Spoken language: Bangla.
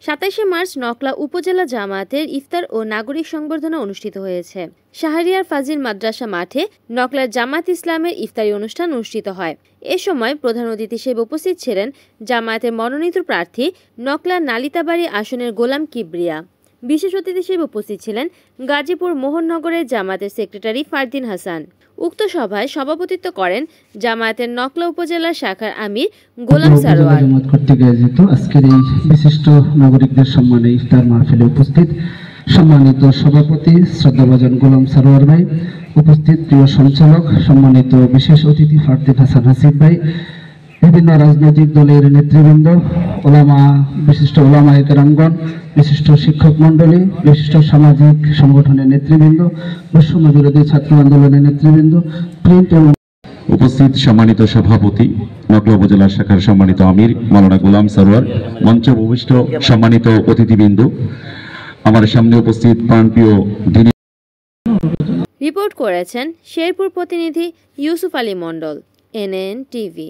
27শে মার্চ নকলা উপজেলা জামায়াতের ইফতার ও নাগরিক সংবর্ধনা অনুষ্ঠিত হয়েছে। শাহরিয়ার ফাজিল মাদ্রাসা মাঠে নকলার জামায়াত ইসলামের ইফতারি অনুষ্ঠান অনুষ্ঠিত হয়। এ সময় প্রধান অতিথি হিসেবে উপস্থিত ছিলেন জামায়াতের মনোনীত প্রার্থী নকলা নালিতাবাড়ি আসনের গোলাম কিবরিয়া। বিশেষ অতিথি হিসেবে উপস্থিত ছিলেন গাজীপুর মোহননগরের জামায়াতের সেক্রেটারি ফারদিন হাসান। উক্ত সভায় সভাপতিত্ব করেন জামায়াতের নকলা উপজেলা শাখার আমির গোলাম সারোয়ার। কর্তৃক আয়োজিত আজকের এই বিশিষ্ট নাগরিকদের সম্মানে ইফতার মাহফিলে উপস্থিত সম্মানিত সভাপতি শ্রদ্ধাভাজন গোলাম সারোয়ার ভাই, উপস্থিত প্রিয় সঞ্চালক সম্মানিত বিশেষ অতিথি ফারদিন হাসান হাসিব ভাই, বিভিন্ন রাজনৈতিক দলের নেতৃবৃন্দ, ওলামা, বিশিষ্ট ওলামায়ে কেরামগণ, বিশিষ্ট শিক্ষক মণ্ডলী, বিশিষ্ট সামাজিক সংগঠনের নেতৃবৃন্দ, বৈষম্য বিরোধী ছাত্র আন্দোলনের নেতৃবৃন্দ, প্রিন্ট এবং উপস্থিত সম্মানিত সভাপতি নকলা উপজেলা শাখার সম্মানিত আমির মাওলানা গোলাম সারোয়ার, মঞ্চে উপবিষ্ট সম্মানিত অতিথিবৃন্দ, আমার সামনে উপস্থিত প্রাণপ্রিয় দিনী। রিপোর্ট করেছেন শেরপুর প্রতিনিধি ইউসুফ আলী মণ্ডল, NN টিভি।